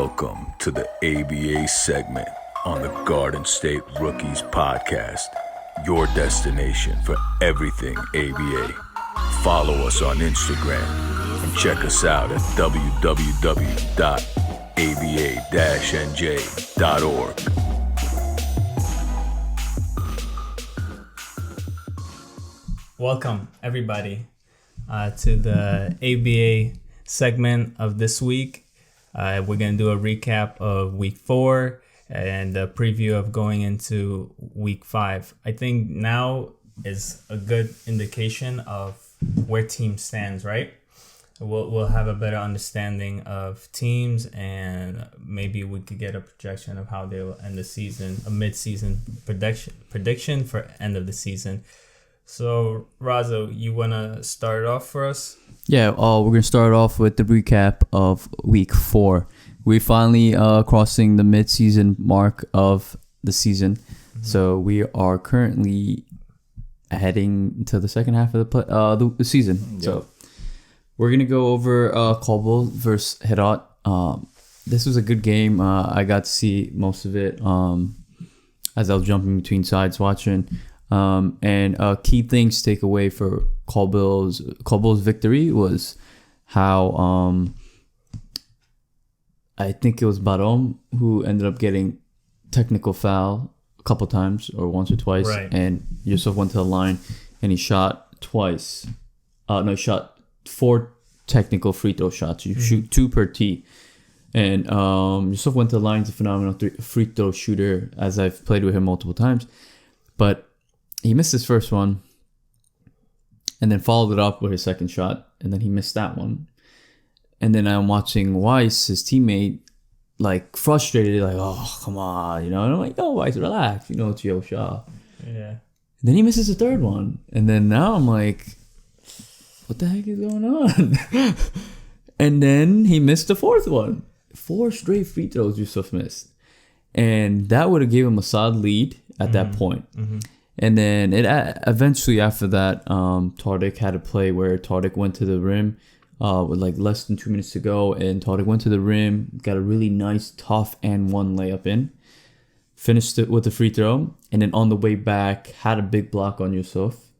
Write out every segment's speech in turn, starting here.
Welcome to the ABA segment on the Garden State Rookies podcast, your destination for everything ABA. Follow us on Instagram and check us out at www.aba-nj.org. Welcome, everybody, to the ABA segment of this week. We're going to do a recap of week 4 and a preview of going into week 5. I think now is a good indication of where team stands, right? We'll have a better understanding of teams, and maybe we could get a projection of how they will end the season, a mid-season prediction for end of the season. So, Raza, you want to start off for us? Yeah, we're going to start off with the recap of week 4. We're finally crossing the mid-season mark of the season. Mm-hmm. So we are currently heading to the second half of the season. Yep. So we're going to go over Kabul versus Herat. This was a good game. I got to see most of it as I was jumping between sides watching. And key things to take away for Kabul's victory was how I think it was Barom who ended up getting technical foul a couple times or once or twice, right. And Yusuf went to the line and he shot twice. He shot 4 technical free throw shots. You shoot 2 per tee. And Yusuf went to the line. He's a phenomenal free throw shooter, as I've played with him multiple times. But he missed his first one and then followed it up with his second shot, and then he missed that one. And then I'm watching Weiss, his teammate, like frustrated, like, oh, come on, and I'm like, yo, Weiss, relax, it's your shot. Yeah. And then he misses the third one. And then now I'm like, what the heck is going on? And then he missed the fourth one. 4 straight free throws Yusuf missed. And that would have given him a solid lead at that point. Mm-hmm. And then eventually after that, Tariq had a play where Tariq went to the rim with like less than 2 minutes to go. And Tariq went to the rim, got a really nice, tough and one layup in. Finished it with a free throw. And then on the way back, had a big block on Yusuf.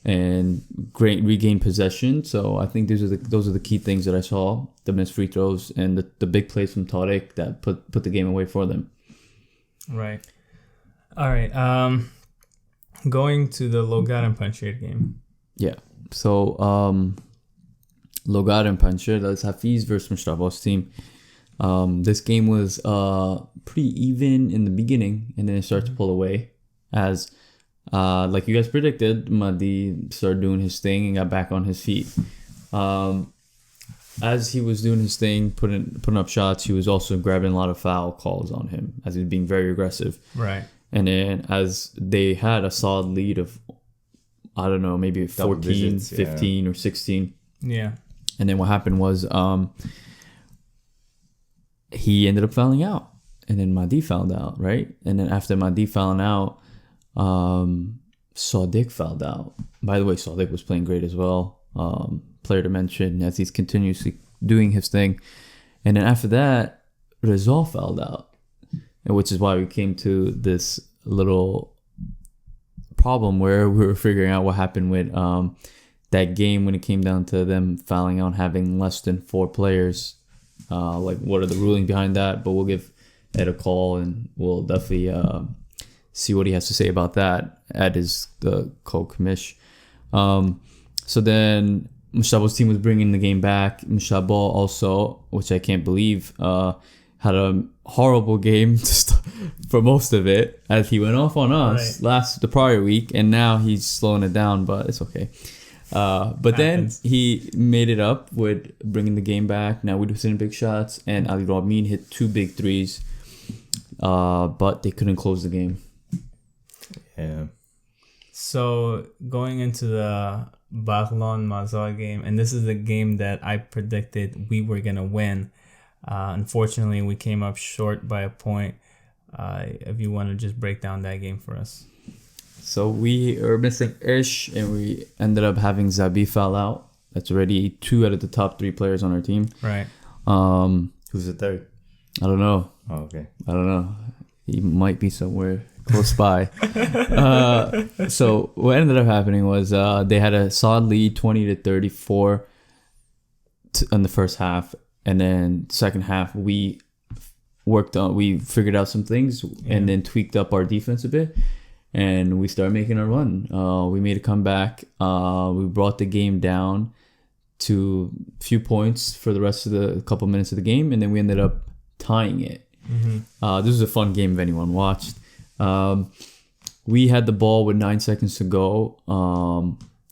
And great regained possession. So I think those are the key things that I saw. The missed free throws and the big plays from Tariq that put the game away for them. Right. All right. Going to the Logar and Panjshir game. Yeah. So, Logar and Panjshir, that's Hafiz versus Mustafa's team. This game was pretty even in the beginning, and then it started to pull away as, like you guys predicted, Mahdi started doing his thing and got back on his feet. As he was doing his thing, putting up shots, he was also grabbing a lot of foul calls on him as he was being very aggressive. Right. And then as they had a solid lead of, I don't know, maybe 14, digits, 15 or 16. Yeah. And then what happened was he ended up fouling out. And then Mahdi fouled out, right? And then after Mahdi fouling out, Sadiq fouled out. By the way, Sadiq was playing great as well. Player to mention as he's continuously doing his thing. And then after that, Raza fouled out. Which is why we came to this little problem where we were figuring out what happened with that game when it came down to them fouling out, having less than 4 players. Like, what are the ruling behind that? But we'll give Ed a call and we'll definitely see what he has to say about that. Ed is the co-commish. So then Mustafa's team was bringing the game back. Mustafa also, which I can't believe, had a horrible game for most of it as he went off on us the prior week, and now he's slowing it down, but it's okay. But then he made it up with bringing the game back. Now we're hitting big shots, and Ali Ramin hit 2 big threes, but they couldn't close the game. Yeah. So going into the Baghlan Mazar game, and this is the game that I predicted we were gonna win. Unfortunately, we came up short by a point. If you want to just break down that game for us. So we are missing Ish, and we ended up having Zabi foul out. That's already 2 out of the top 3 players on our team. Right. Who's the third? I don't know. Oh, okay. I don't know. He might be somewhere close by. So what ended up happening was they had a solid lead, 20-34 in the first half, and then second half we figured out some things and then tweaked up our defense a bit, and we started making a run. We made a comeback. We brought the game down to a few points for the rest of the couple minutes of the game, and then we ended up tying it. This was a fun game if anyone watched. We had the ball with 9 seconds to go,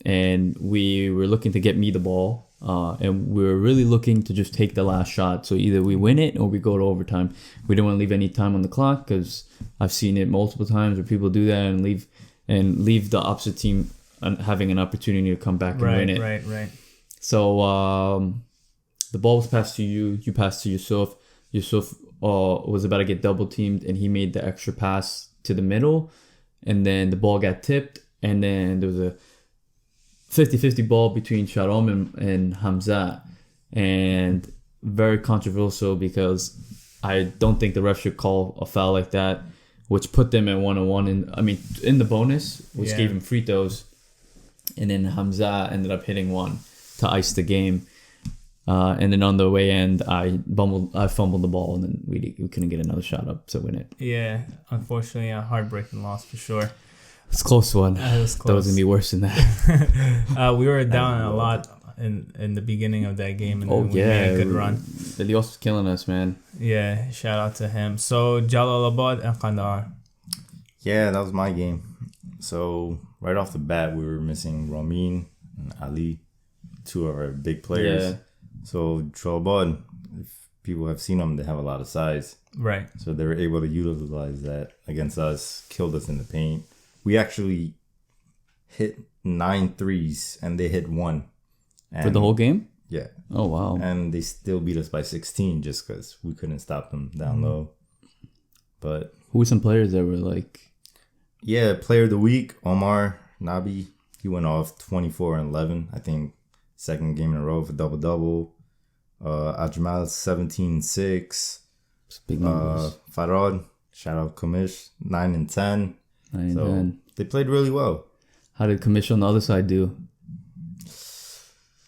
and we were looking to get me the ball, and we were really looking to just take the last shot. So either we win it or we go to overtime. We didn't want to leave any time on the clock because I've seen it multiple times where people do that and leave the opposite team having an opportunity to come back and win it. Right. So the ball was passed to you. You passed to Yusuf. Yusuf was about to get double teamed, and he made the extra pass to the middle, and then the ball got tipped, and then there was a 50-50 ball between Sharom and Hamza, and very controversial because I don't think the ref should call a foul like that, which put them at 1-1 in the bonus, which gave him free throws, and then Hamza ended up hitting one to ice the game. And then on the way end, I fumbled the ball, and then we couldn't get another shot up to win it. Yeah, unfortunately, a heartbreaking loss for sure. It's a close one. It was close. That was gonna be worse than that. We were down a lot in the beginning of that game, and then we made a good run. Elios was killing us, man. Yeah, shout out to him. So Jalalabad and Qandahar. Yeah, that was my game. So right off the bat, we were missing Ramin and Ali, two of our big players. Yeah. So Jalalabad, if people have seen them, they have a lot of size. Right. So they were able to utilize that against us, killed us in the paint. We actually hit 9 threes, and they hit 1. And For the whole game? Yeah. Oh, wow. And they still beat us by 16 just because we couldn't stop them down low. But who were some players that were like... Yeah, player of the week, Omar Nabi. He went off 24 and 11. I think second game in a row for double-double. Ajmal 17-6. Big numbers. Farad, shout out Kamish, 9 and 10. 9 and So 10. they played really well. How did Kamish on the other side do? I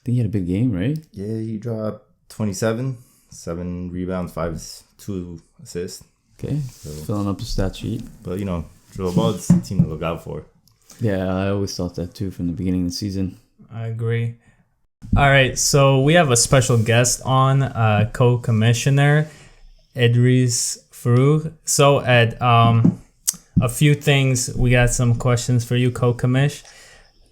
think he had a big game, right? Yeah, he dropped 27, 7 rebounds, 2 assists. Okay, So, filling up the stat sheet. but, Jalalabad's the team to look out for. Yeah, I always thought that too from the beginning of the season. I agree. All right, so we have a special guest on, co-commissioner Edriss Froogh. So Ed, a few things. We got some questions for you, co-commish.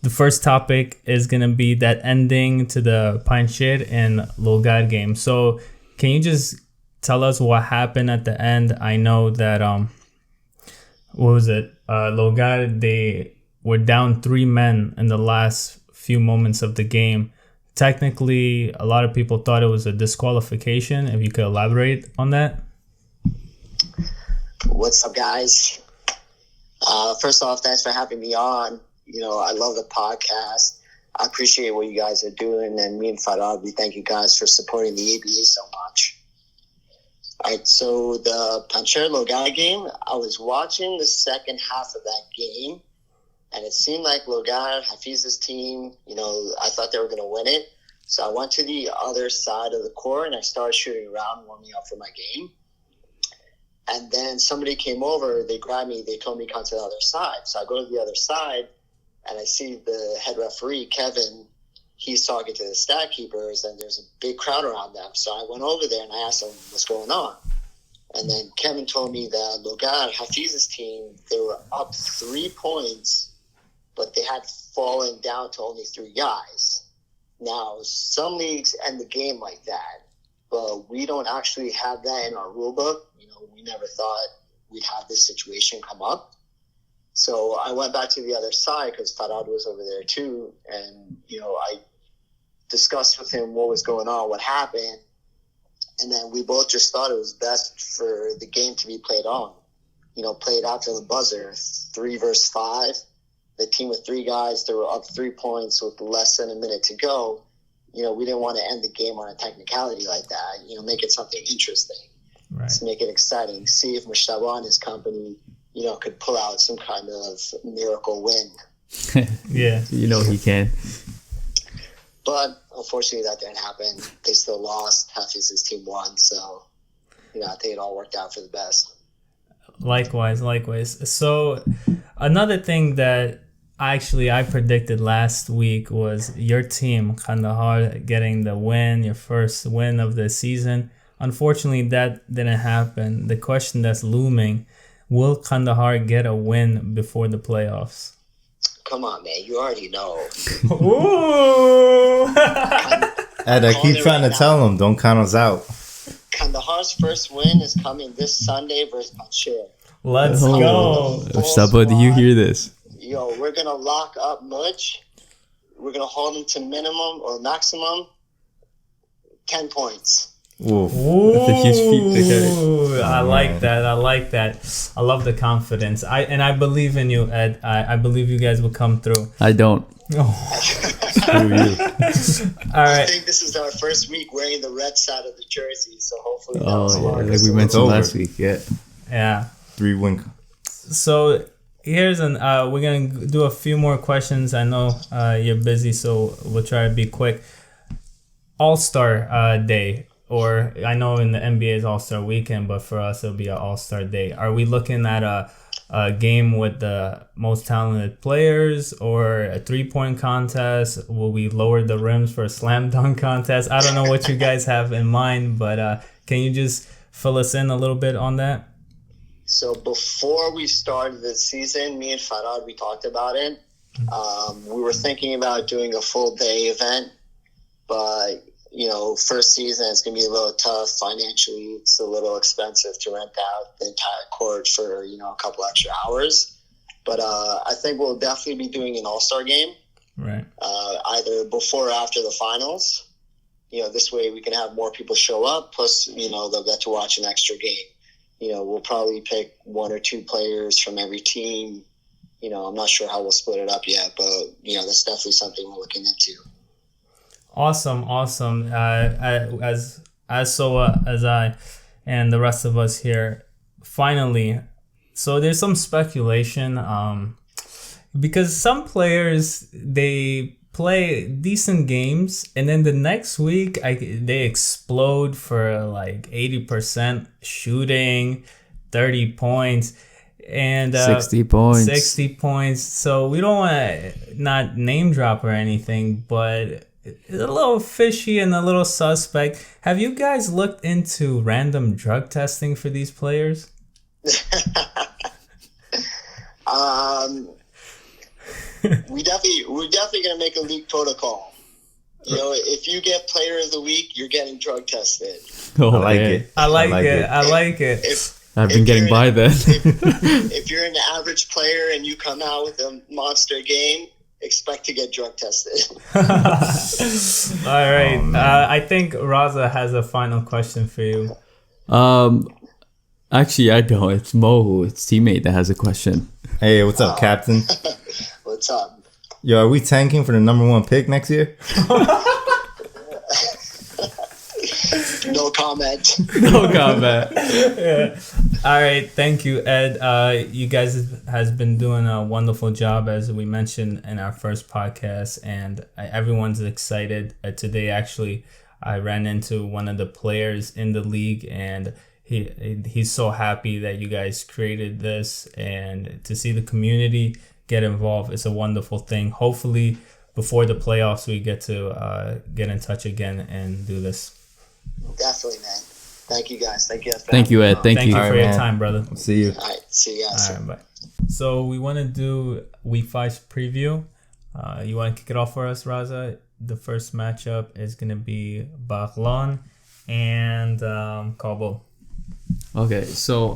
The first topic is gonna be that ending to the Panjshir and Logar game. So can you just tell us what happened at the end? I know that what was it? Logar, they were down 3 men in the last few moments of the game. Technically, a lot of people thought it was a disqualification. If you could elaborate on that. What's up, guys? First off, thanks for having me on. I love the podcast. I appreciate what you guys are doing. And me and Farad, we thank you guys for supporting the ABA so much. All right, so the Panjshir Logar game, I was watching the second half of that game, and it seemed like Logar, Hafiz's team, I thought they were going to win it. So I went to the other side of the court, and I started shooting around, warming up for my game. And then somebody came over, they grabbed me, they told me to come to the other side. So I go to the other side, and I see the head referee, Kevin, he's talking to the stat keepers, and there's a big crowd around them. So I went over there, and I asked them what's going on. And then Kevin told me that Logar, Hafiz's team, they were up 3 points, but they had fallen down to only 3 guys. Now, some leagues end the game like that, but we don't actually have that in our rule book. We never thought we'd have this situation come up. So I went back to the other side because Farad was over there too. And, I discussed with him what was going on, what happened. And then we both just thought it was best for the game to be played on. Played after the buzzer, 3 versus 5. The team with 3 guys, they were up 3 points with less than a minute to go. We didn't want to end the game on a technicality like that, make it something interesting. Right. Let's make it exciting. See if Mushtaba and his company, could pull out some kind of miracle win. Yeah. You know he can. But unfortunately, that didn't happen. They still lost. Hafiz's team won. So, I think it all worked out for the best. Likewise. So another thing that I predicted last week was your team, Kandahar, getting the win, your first win of the season. Unfortunately, that didn't happen. The question that's looming, will Kandahar get a win before the playoffs? Come on, man. You already know. Ooh! Ed, I keep trying to tell him, don't count us out. Kandahar's first win is coming this Sunday versus Bashir. Let's go. Saba, do you hear this? Yo, we're going to lock up Mudge. We're going to hold him to minimum or maximum 10 points. Oof. That's a huge feat to carry. I like that. I love the confidence. I believe in you, Ed. I believe you guys will come through. I don't. Screw you. All right. I think this is our first week wearing the red side of the jersey, so hopefully that Oh, was yeah, smart. like we mentioned last week. Yeah. Yeah. 3-win. So here's we're gonna do a few more questions. I know you're busy, so we'll try to be quick. All-Star Day, or I know in the NBA is All-Star Weekend, but for us it'll be an All-Star Day. Are we looking at a game with the most talented players, or a 3-point contest? Will we lower the rims for a slam dunk contest? I don't know what you guys have in mind, but can you just fill us in a little bit on that? So before we started the season, me and Farad, we talked about it. We were thinking about doing a full day event, but first season it's gonna be a little tough financially. It's a little expensive to rent out the entire court for a couple extra hours. But I think we'll definitely be doing an all-star game, Right. Either before or after the finals. This way we can have more people show up. Plus, they'll get to watch an extra game. We'll probably pick 1 or 2 players from every team. I'm not sure how we'll split it up yet, but that's definitely something we're looking into. Awesome. As I and the rest of us here, finally. So there's some speculation, because some players, they play decent games and then the next week they explode for like 80% shooting, 30 points, and 60 points. 60 points. So we don't want to not name drop or anything, but it's a little fishy and a little suspect. Have you guys looked into random drug testing for these players? We're definitely gonna make a league protocol. If you get Player of the Week, you're getting drug tested. Oh, I like man. it. I like it. I've been getting by then. If you're an average player and you come out with a monster game, expect to get drug tested. All right. I think Raza has a final question for you. Actually, I don't. It's Mo, his teammate, that has a question. Hey, what's up, Captain? What's up? Yo, are we tanking for the number 1 pick next year? No comment. No comment. Yeah. All right. Thank you, Ed. You guys has been doing a wonderful job, as we mentioned in our first podcast, and everyone's excited. Today, actually, I ran into one of the players in the league, and he's so happy that you guys created this, and to see the community get involved, it's a wonderful thing. Hopefully, before the playoffs, we get to get in touch again and do this. Definitely, man. Thank you, guys. Thank you. Thank you, Ed. Thank you. for All right, your man. time, brother. See you. All right. See you guys. All right, bye. So we want to do Week 5's preview. You want to kick it off for us, Raza? The first matchup is going to be Baghlan and Kabul. Okay, so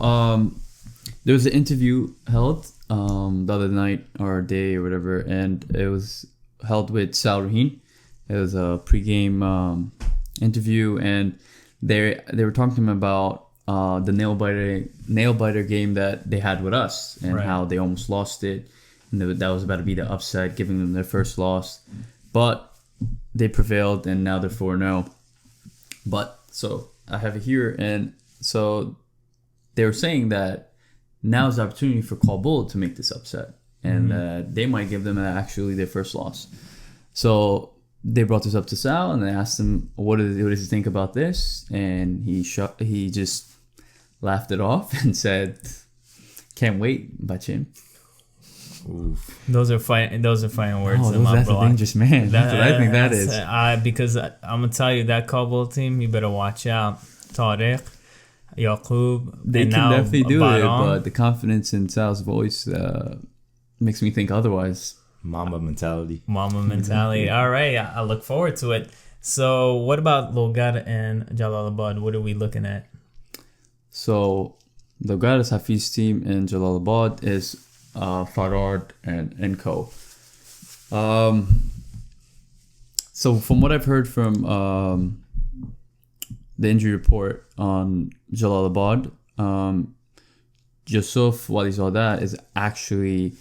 there was an interview held the other night or day or whatever, and it was held with Sal Raheen. It was a pregame interview, and they were talking to him about the nail biter game that they had with us, and Right. how they almost lost it, and that was about to be the upset, giving them their first loss, but they prevailed, and now they're 4-0. But so I have it here, and So they were saying that now's the opportunity for Kabul to make this upset. And they might give them actually their first loss. So they brought this up to Sal and they asked him, what does he think about this? And he just laughed it off and said, "Can't wait, Bachim." Those are fine words. That's a dangerous man. That's what I think that is. Because I'm gonna tell you that Kabul team, you better watch out. Tariq, Yaqub, They and can now definitely do it, Baron. but the confidence in Sal's voice makes me think otherwise. Mamba mentality. Mama mentality. All right, I look forward to it. So, what about Logar and Jalalabad? What are we looking at? So the Garas Hafiz team in Jalalabad is Farad and co. So from what I've heard from the injury report on Jalalabad, Yusuf Walizada is actually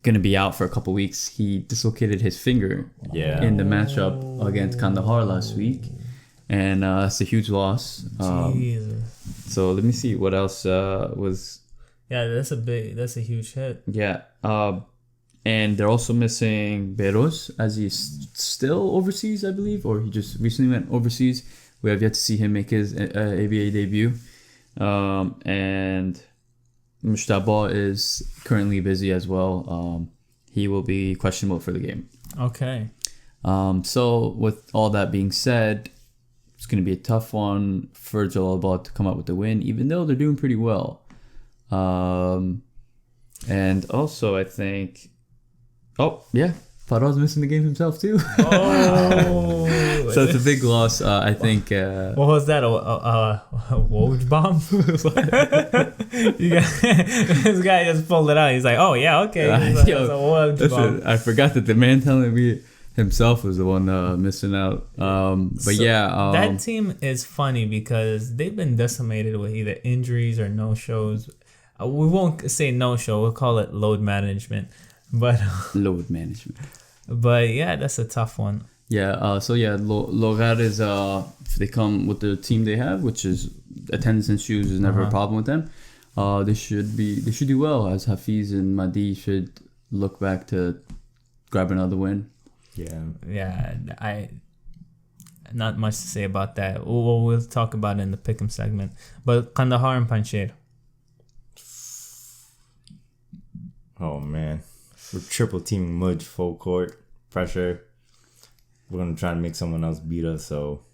going to be out for a couple weeks. He dislocated his finger in the matchup against Kandahar last week, and it's a huge loss. Jesus. So let me see what else was. Yeah, that's a huge hit. Yeah. And they're also missing Beros, as he's still overseas, I believe, or he just recently went overseas. We have yet to see him make his ABA debut. And Mushtaba is currently busy as well. He will be questionable for the game. Okay. So with all that being said, it's going to be a tough one for Jalalabad to come out with the win, even though they're doing pretty well. And also, I think... Oh, yeah. Farad's missing the game himself, too. Oh. So it's a big loss, I think. What was that? A Woj bomb? This guy just pulled it out. He's like, oh, yeah, okay. It's a Woj bomb. I forgot that the man telling me himself was the one missing out. But So yeah. that team is funny because they've been decimated with either injuries or no-shows. We won't say no-show. We'll call it load management. But yeah, that's a tough one. Yeah, so yeah, Logar is if they come with the team they have, which is attendance and shoes is never a problem with them. They should do well, as Hafiz and Mahdi should look back to grab another win. Yeah, not much to say about that. We'll talk about it in the pick'em segment. But Kandahar and Panjshir. Oh man, we're triple teaming Mudge full court pressure. We're gonna try to make someone else beat us, so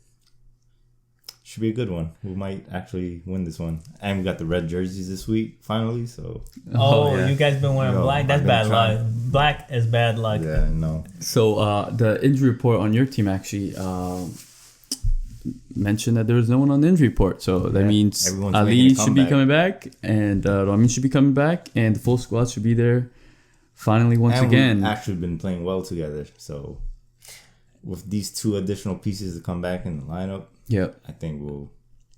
should be a good one. We might actually win this one. And we got the red jerseys this week finally. So yeah. You guys been wearing black? That's bad luck. Black is bad luck. Yeah, no. So the injury report on your team actually mentioned that there was no one on the injury report. So that means Ali should be coming back, and Ramin should be coming back, and the full squad should be there finally once again. We've actually been playing well together. So with these two additional pieces to come back in the lineup, I think we'll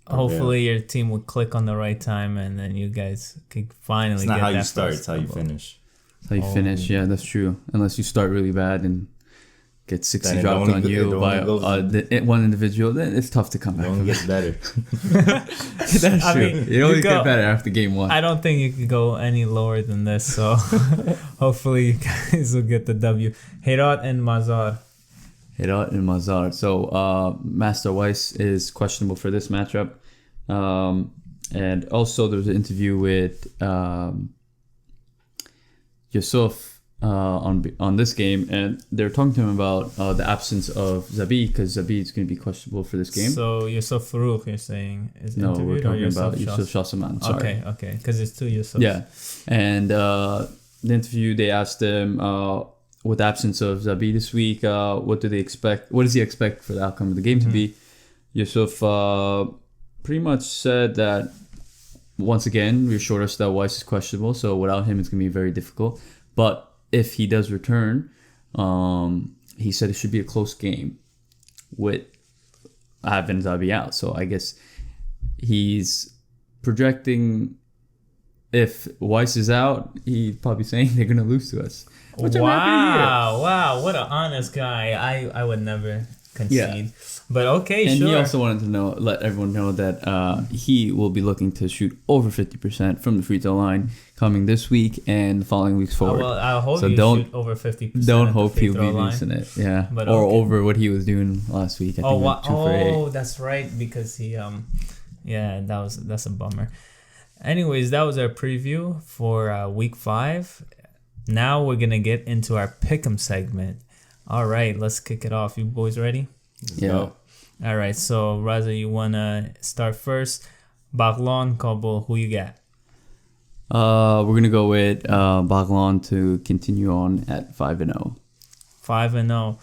hopefully your team will click on the right time, and then you guys could finally. It's not how you start; it's how you finish. That's how you finish. Yeah, that's true. Unless you start really bad and get 60 dropped on you by one individual, then it's tough to come back. It only gets better. That's true. It only gets better after game one. I don't think you could go any lower than this. So hopefully you guys will get the W. Herat and Mazar. Herat and Mazar. So Master Weiss is questionable for this matchup. And also there's an interview with Yusuf on this game, and they're talking to him about the absence of Zabi, because Zabi is going to be questionable for this game. So Edriss Froogh, you're saying, is no, interviewed? we're talking about Yusuf Shahsaman. Sorry. Okay, because it's two Yusufs. Yeah, and the interview, they asked him, with the absence of Zabi this week, what do they expect? What does he expect for the outcome of the game to be? Yusuf pretty much said that once again reassured us that Weiss is questionable, so without him it's going to be very difficult. But if he does return, he said it should be a close game with having Zabi out. So I guess he's projecting if Weiss is out, he's probably saying they're going to lose to us. Wow, what an honest guy. I would never concede. But okay, And sure. he also wanted to let everyone know that he will be looking to shoot over 50% from the free throw line coming this week and the following weeks forward. Well, I hope So you don't- shoot over 50%. Don't at the hope free he'll throw be line. missing it, yeah, But or okay. over what he was doing last week. I think he went 2 for 8. That's right, because he that's a bummer. Anyways, that was our preview for week 5. Now we're gonna get into our pick'em segment. All right, let's kick it off. You boys ready? Yeah. go. All right, so Raza, you wanna start first? Baklon, Kabul, who you got? We're gonna go with Baglan to continue on at 5-0. 5-0.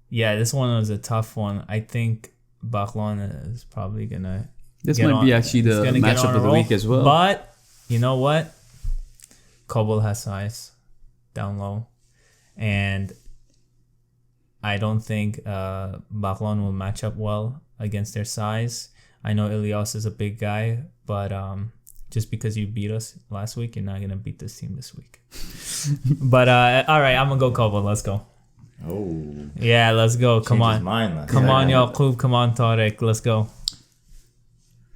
Yeah, this one was a tough one. I think Baklon is probably gonna. This get might be on- actually it's the gonna get on matchup a of the roll. week as well. But you know what? Kabul has size down low, and I don't think Baklon will match up well against their size. I know Ilyas is a big guy, but just because you beat us last week, you're not gonna beat this team this week. But all right, I'm gonna go Kabul. Let's go. Oh, Yeah, let's go. Come changed his on. mind last Come night. on, y'all. Klub. Come on, Tarek. Let's go.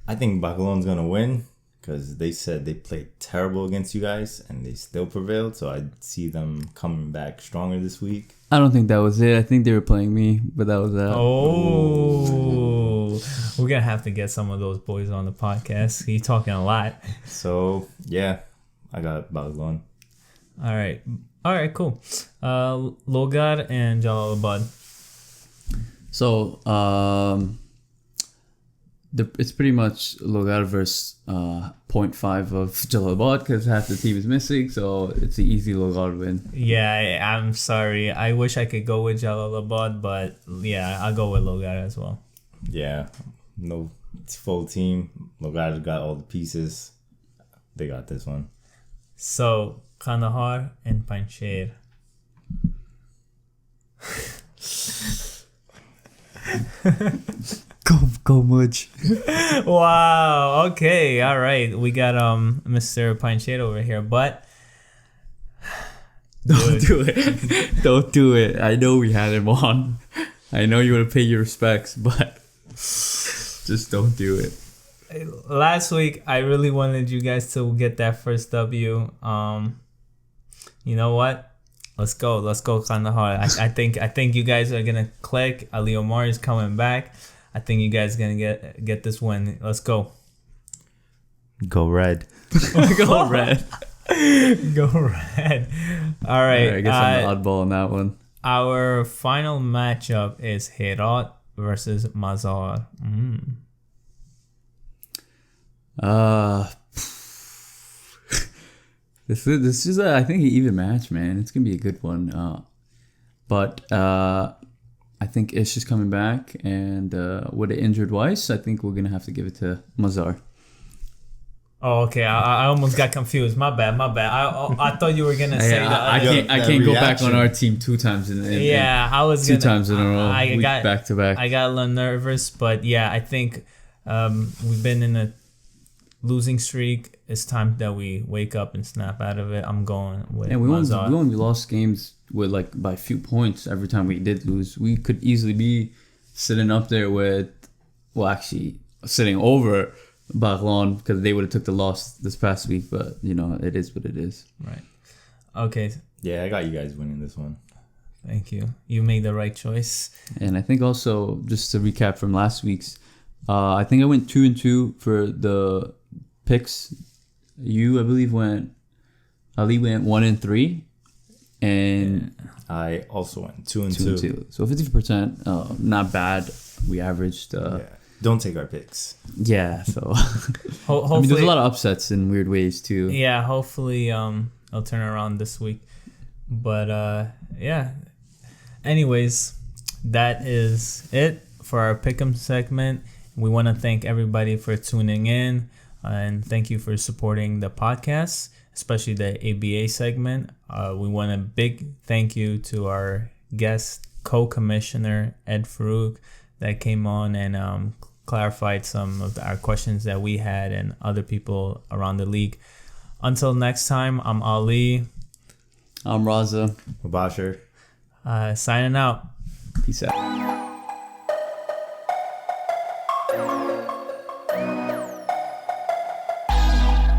I think Bakalon's gonna win because they said they played terrible against you guys and they still prevailed. So I see them coming back stronger this week. I don't think that was it. I think they were playing me, but that was that. Oh, we're gonna have to get some of those boys on the podcast. He's talking a lot. So yeah, I got Bakalon. All right, cool. Logar and Jalalabad. So it's pretty much Logar versus 0.5 of Jalalabad because half the team is missing. So it's an easy Logar win. Yeah, I'm sorry. I wish I could go with Jalalabad, but yeah, I'll go with Logar as well. Yeah, no, it's full team. Logar got all the pieces. They got this one. So Kandahar and Panjshir. Go much. Wow. Okay. All right. We got Mr. Panjshir over here, but Don't do it. Don't do it. I know we had him on. I know you want to pay your respects, but just don't do it. last week I really wanted you guys to get that first W. You know what? Let's go Kandahar. I think you guys are gonna click. Ali Omar is coming back. I think you guys are gonna get this win. Let's go. Go red. Go red. Go red. All right. I guess I'm the oddball on that one. Our final matchup is Herat versus Mazar. This is I think an even match, man. It's gonna be a good one. But I think Ish is coming back, and with an injured Weiss, I think we're gonna have to give it to Mazar. Oh, okay. I almost got confused. My bad. I thought you were gonna say that. I can't that go back reaction. on our team 2 times in I was 2 gonna, times in a row. I got back to back. I got a little nervous, but yeah, I think we've been in a losing streak. It's time that we wake up and snap out of it. I'm going with And we Mazar. only lost games with by a few points every time we did lose. We could easily be sitting up there with, actually sitting over Baklon because they would have took the loss this past week. But it is what it is. Right. Okay. Yeah, I got you guys winning this one. Thank you. You made the right choice. And I think also just to recap from last week's, I think I went 2-2 for the picks. You, I believe, Ali went 1-3, and I also went 2-2. So 50%, not bad. We averaged. Yeah. Don't take our picks. Yeah, so Hopefully, there's a lot of upsets in weird ways too. Yeah, hopefully it'll turn around this week. But yeah. Anyways, that is it for our Pick'em segment. We want to thank everybody for tuning in, and thank you for supporting the podcast, especially the ABA segment. We want a big thank you to our guest co-commissioner Edriss Froogh that came on and clarified some of our questions that we had and other people around the league. Until next time, I'm Ali. I'm Raza. Mubashir. Signing out. Peace out.